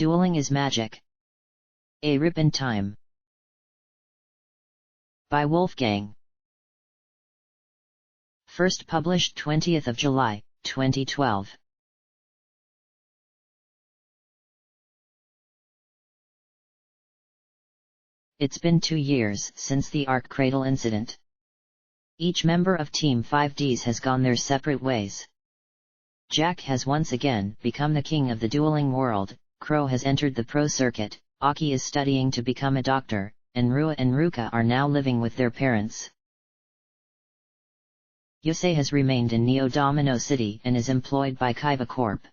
Dueling is Magic. A Rip in Time. By Wolfgang. First published 20th of July, 2012. It's been 2 years since the Ark Cradle incident. Each member of Team 5Ds has gone their separate ways. Jack has once again become the king of the dueling world, Crow has entered the pro circuit, Aki is studying to become a doctor, and Rua and Ruka are now living with their parents. Yusei has remained in Neo Domino City and is employed by Kaiba Corp.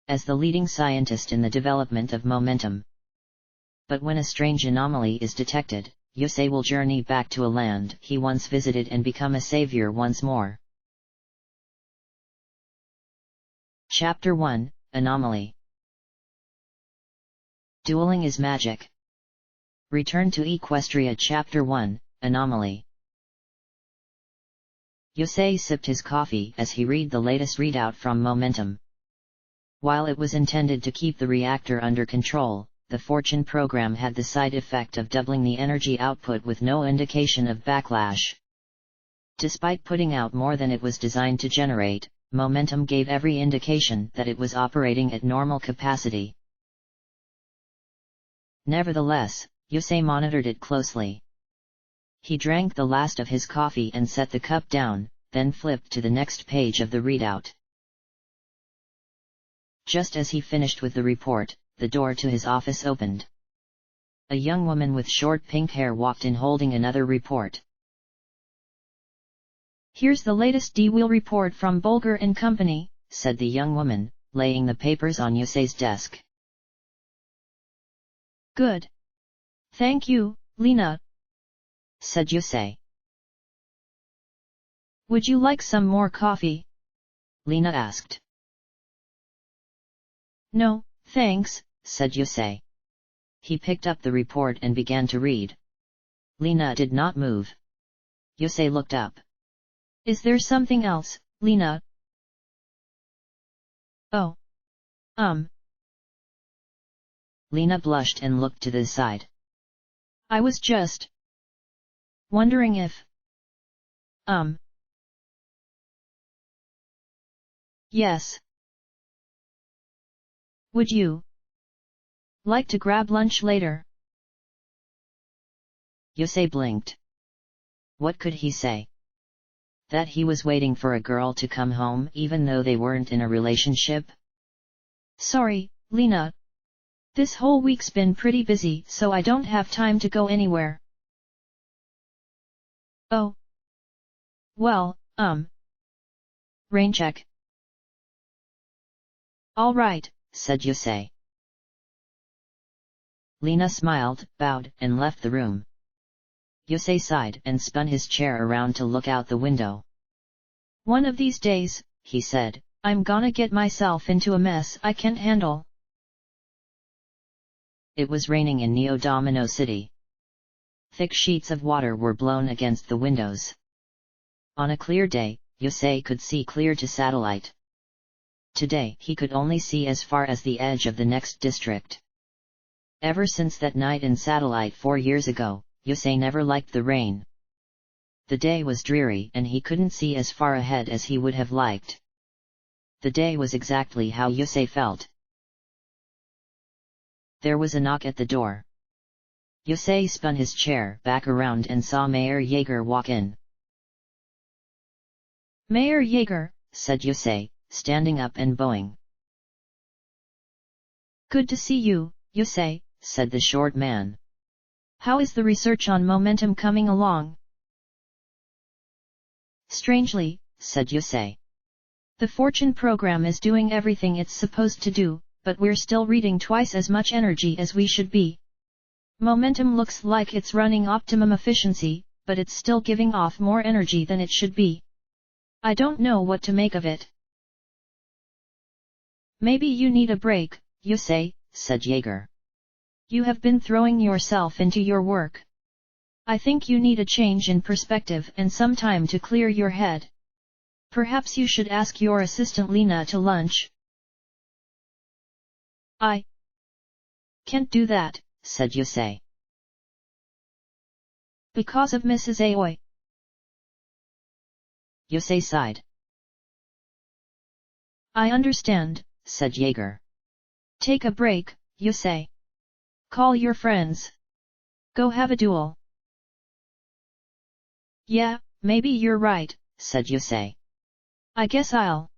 as the leading scientist in the development of momentum. But when a strange anomaly is detected, Yusei will journey back to a land he once visited and become a savior once more. Chapter 1, Anomaly. Dueling is Magic. Return to Equestria Chapter 1, Anomaly. Yusei sipped his coffee as he read the latest readout from Momentum. While it was intended to keep the reactor under control, the Fortune program had the side effect of doubling the energy output with no indication of backlash. Despite putting out more than it was designed to generate, Momentum gave every indication that it was operating at normal capacity. Nevertheless, Yusei monitored it closely. He drank the last of his coffee and set the cup down, then flipped to the next page of the readout. Just as he finished with the report, the door to his office opened. A young woman with short pink hair walked in holding another report. "Here's the latest D-Wheel report from Bolger & Company," said the young woman, laying the papers on Yusei's desk. "Good. Thank you, Lena," said Yusei. "Would you like some more coffee?" Lena asked. "No, thanks," said Yusei. He picked up the report and began to read. Lena did not move. Yusei looked up. "Is there something else, Lena?" "Oh. Lena blushed and looked to the side. "I was just wondering if... Yes. Would you like to grab lunch later?" Yusei blinked. What could he say? That he was waiting for a girl to come home even though they weren't in a relationship? "Sorry, Lena. This whole week's been pretty busy, so I don't have time to go anywhere." "Oh. Well, rain check." "All right," said Yusei. Lena smiled, bowed, and left the room. Yusei sighed and spun his chair around to look out the window. "One of these days," he said, "I'm gonna get myself into a mess I can't handle." It was raining in Neo Domino City. Thick sheets of water were blown against the windows. On a clear day, Yusei could see clear to Satellite. Today he could only see as far as the edge of the next district. Ever since that night in Satellite 4 years ago, Yusei never liked the rain. The day was dreary and he couldn't see as far ahead as he would have liked. The day was exactly how Yusei felt. There was a knock at the door. Yusei spun his chair back around and saw Mayor Jaeger walk in. "Mayor Jaeger," said Yusei, standing up and bowing. "Good to see you, Yusei," said the short man. "How is the research on momentum coming along?" "Strangely," said Yusei. "The Fortune program is doing everything it's supposed to do, but we're still reading twice as much energy as we should be. Momentum looks like it's running optimum efficiency, but it's still giving off more energy than it should be. I don't know what to make of it." "Maybe you need a break, Yusei," said Jaeger. "You have been throwing yourself into your work. I think you need a change in perspective and some time to clear your head. Perhaps you should ask your assistant Lena to lunch." Can't do that, said Yusei. Because of Mrs. Aoi. Yusei sighed. I understand, said Jaeger. Take a break, Yusei. Call your friends. Go have a duel. Yeah, maybe you're right, said Yusei. I guess I'll.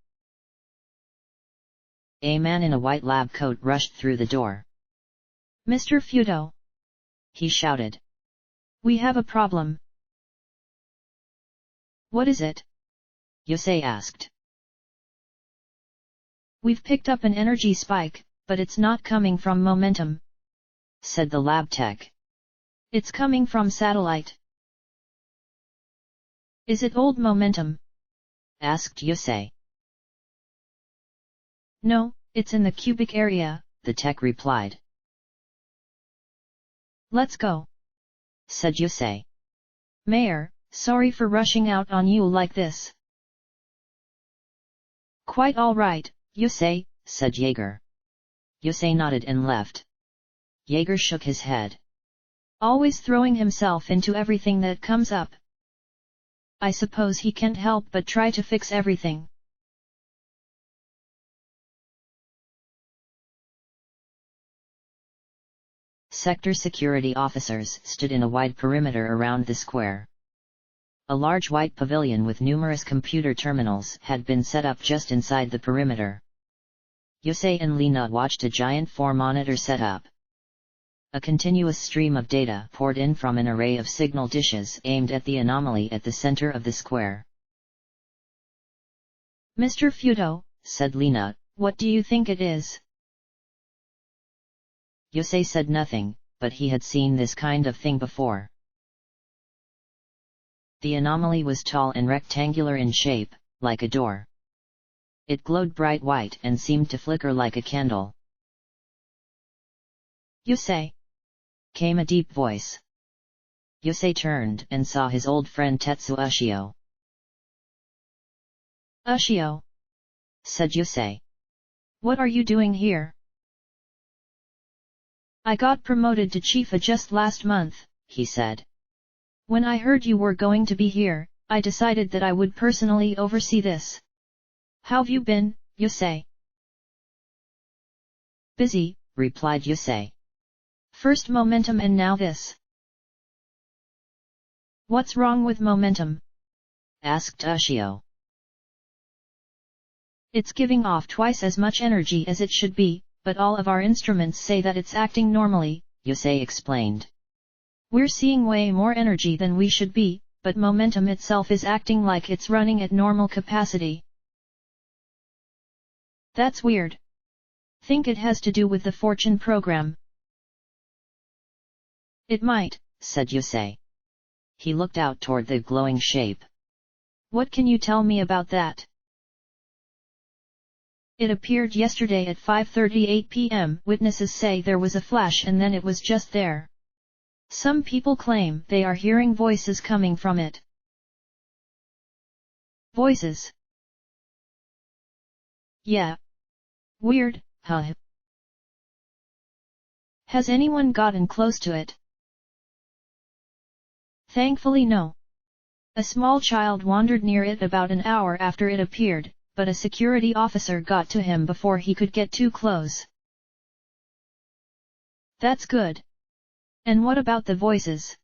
A man in a white lab coat rushed through the door. Mr. Fudo, he shouted. We have a problem. What is it? Yusei asked. We've picked up an energy spike, but it's not coming from momentum, said the lab tech. It's coming from satellite. Is it old momentum? asked Yusei. No, it's in the cubic area, the tech replied. Let's go, said Yusei. Mayor, sorry for rushing out on you like this. Quite all right, Yusei, said Jaeger. Yusei nodded and left. Jaeger shook his head. Always throwing himself into everything that comes up. I suppose he can't help but try to fix everything. Sector security officers stood in a wide perimeter around the square. A large white pavilion with numerous computer terminals had been set up just inside the perimeter. Yusei and Lina watched a giant 4-monitor setup. A continuous stream of data poured in from an array of signal dishes aimed at the anomaly at the center of the square. Mr. Fudo, said Lina, what do you think it is? Yusei said nothing, but he had seen this kind of thing before. The anomaly was tall and rectangular in shape, like a door. It glowed bright white and seemed to flicker like a candle. Yusei, came a deep voice. Yusei turned and saw his old friend Tetsu Ushio. Ushio, said Yusei. What are you doing here? I got promoted to Chief just last month, he said. When I heard you were going to be here, I decided that I would personally oversee this. How've you been, Yusei? Busy, replied Yusei. First momentum and now this. What's wrong with momentum? asked Ushio. It's giving off twice as much energy as it should be, but all of our instruments say that it's acting normally, Yusei explained. We're seeing way more energy than we should be, but momentum itself is acting like it's running at normal capacity. That's weird. Think it has to do with the fortune program. It might, said Yusei. He looked out toward the glowing shape. What can you tell me about that? It appeared yesterday at 5:38 p.m. Witnesses say there was a flash and then it was just there. Some people claim they are hearing voices coming from it. Voices? Yeah. Weird, huh? Has anyone gotten close to it? Thankfully no. A small child wandered near it about an hour after it appeared, but a security officer got to him before he could get too close. That's good. And what about the voices?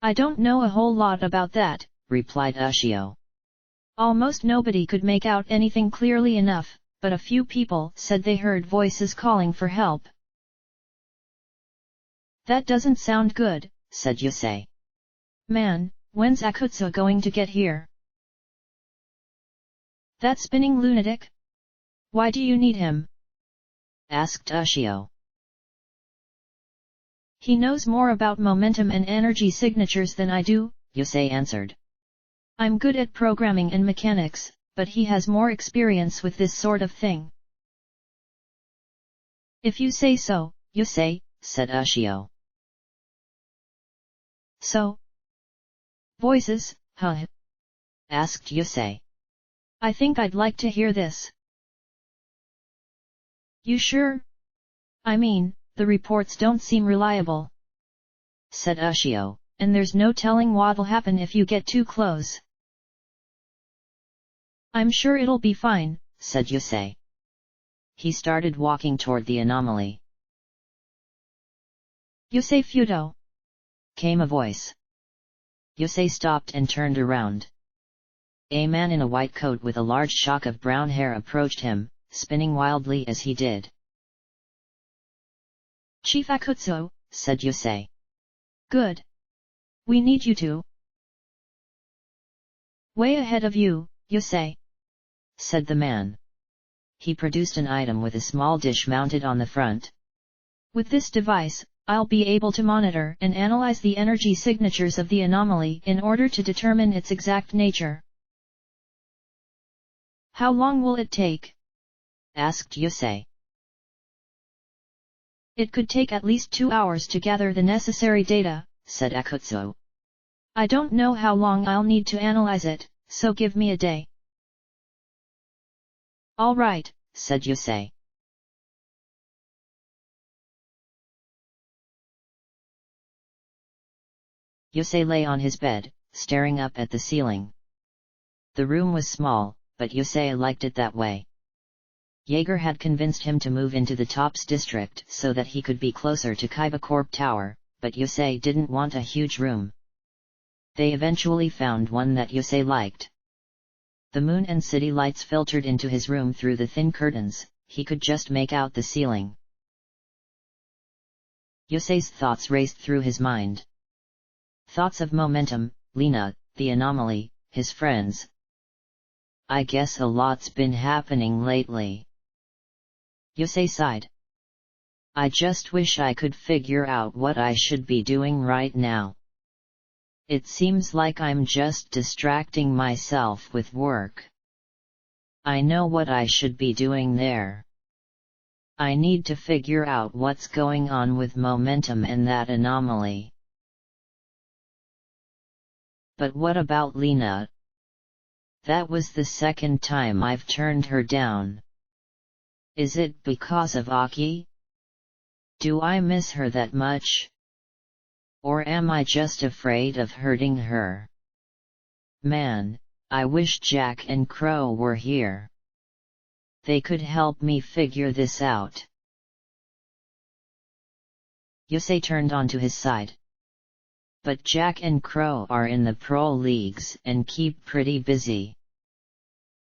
I don't know a whole lot about that, replied Ushio. Almost nobody could make out anything clearly enough, but a few people said they heard voices calling for help. That doesn't sound good, said Yusei. Man, when's Akutsu going to get here? That spinning lunatic? Why do you need him? asked Ushio. He knows more about momentum and energy signatures than I do, Yusei answered. I'm good at programming and mechanics, but he has more experience with this sort of thing. If you say so, Yusei, said Ushio. So? Voices, huh? asked Yusei. I think I'd like to hear this. You sure? I mean, the reports don't seem reliable, said Yugioh. and there's no telling what'll happen if you get too close. I'm sure it'll be fine, said Yusei. He started walking toward the anomaly. Yusei Fudo, came a voice. Yusei stopped and turned around. A man in a white coat with a large shock of brown hair approached him, spinning wildly as he did. Chief Akutsu, said Yusei. Good. We need you to. Way ahead of you, Yusei, said the man. He produced an item with a small dish mounted on the front. With this device, I'll be able to monitor and analyze the energy signatures of the anomaly in order to determine its exact nature. How long will it take? Asked Yusei. It could take at least 2 hours to gather the necessary data, said Akutsu. I don't know how long I'll need to analyze it, so give me a day. All right, said Yusei. Yusei lay on his bed, staring up at the ceiling. The room was small, but Yusei liked it that way. Jaeger had convinced him to move into the Tops district so that he could be closer to Kaiba Corp Tower, but Yusei didn't want a huge room. They eventually found one that Yusei liked. The moon and city lights filtered into his room through the thin curtains, he could just make out the ceiling. Yusei's thoughts raced through his mind. Thoughts of momentum, Lena, the anomaly, his friends. I guess a lot's been happening lately. Yusei sighed. I just wish I could figure out what I should be doing right now. It seems like I'm just distracting myself with work. I know what I should be doing there. I need to figure out what's going on with momentum and that anomaly. But what about Lena? That was the second time I've turned her down. Is it because of Aki? Do I miss her that much? Or am I just afraid of hurting her? Man, I wish Jack and Crow were here. They could help me figure this out. Yusei turned onto his side. But Jack and Crow are in the pro leagues and keep pretty busy.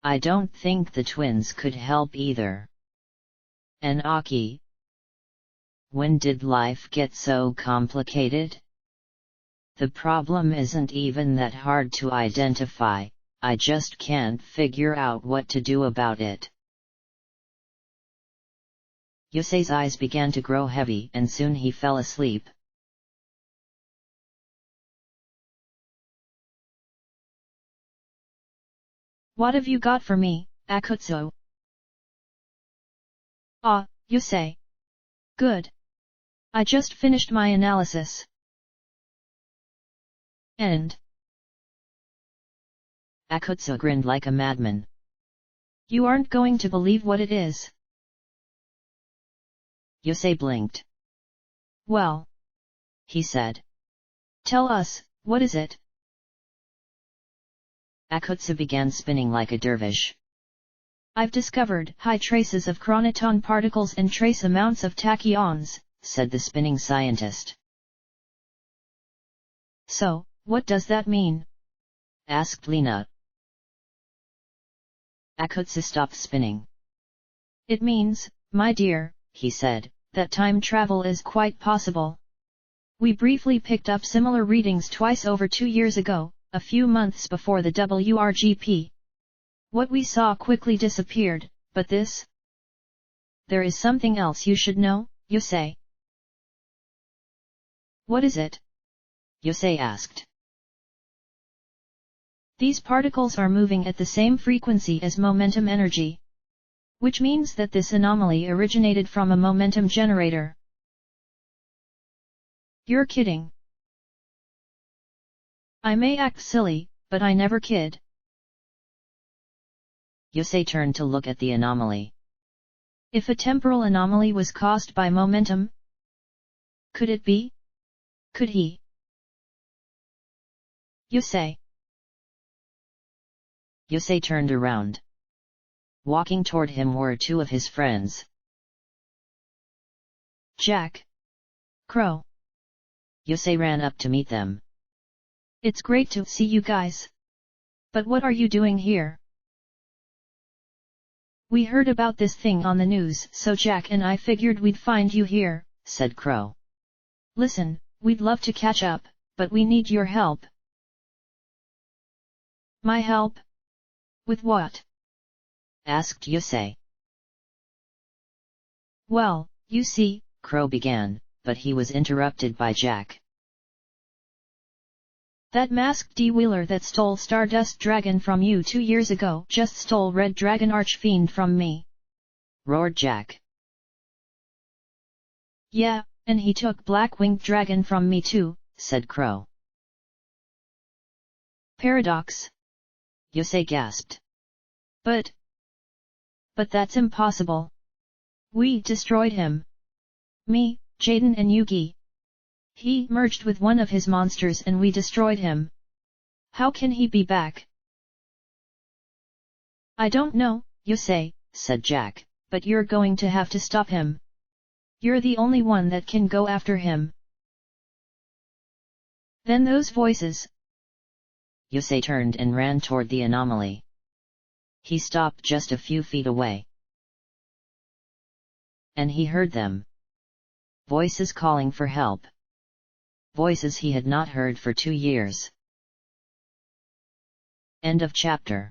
I don't think the twins could help either. And Aki? When did life get so complicated? The problem isn't even that hard to identify, I just can't figure out what to do about it. Yusei's eyes began to grow heavy and soon he fell asleep. What have you got for me, Akutsu? Ah, Yusei. Good. I just finished my analysis. End. Akutsu grinned like a madman. You aren't going to believe what it is. Yusei blinked. Well, he said. Tell us, what is it? Akutsu began spinning like a dervish. I've discovered high traces of chronoton particles and trace amounts of tachyons, said the spinning scientist. So, what does that mean? Asked Lena. Akutsu stopped spinning. It means, my dear, he said, that time travel is quite possible. We briefly picked up similar readings twice over 2 years ago, a few months before the WRGP. What we saw quickly disappeared, but this? There is something else you should know, Yusei. What is it? Yusei asked. These particles are moving at the same frequency as momentum energy. Which means that this anomaly originated from a momentum generator. You're kidding. I may act silly, but I never kid. Yusei turned to look at the anomaly. If a temporal anomaly was caused by momentum? Could it be? Could he? Yusei. Yusei turned around. Walking toward him were two of his friends. Jack. Crow. Yusei ran up to meet them. It's great to see you guys. But what are you doing here? We heard about this thing on the news, so Jack and I figured we'd find you here, said Crow. Listen, we'd love to catch up, but we need your help. My help? With what? Asked Yusei. Well, you see, Crow began, but he was interrupted by Jack. That masked D-Wheeler that stole Stardust Dragon from you 2 years ago just stole Red Dragon Archfiend from me, roared Jack. Yeah, and he took Black-Winged Dragon from me too, said Crow. Paradox. Yusei gasped. But that's impossible. We destroyed him. Me, Jaden and Yugi. He merged with one of his monsters and we destroyed him. How can he be back? I don't know, Yusei, said Jack, but you're going to have to stop him. You're the only one that can go after him. Then those voices. Yusei turned and ran toward the anomaly. He stopped just a few feet away. And he heard them. Voices calling for help. Voices he had not heard for 2 years. End of chapter.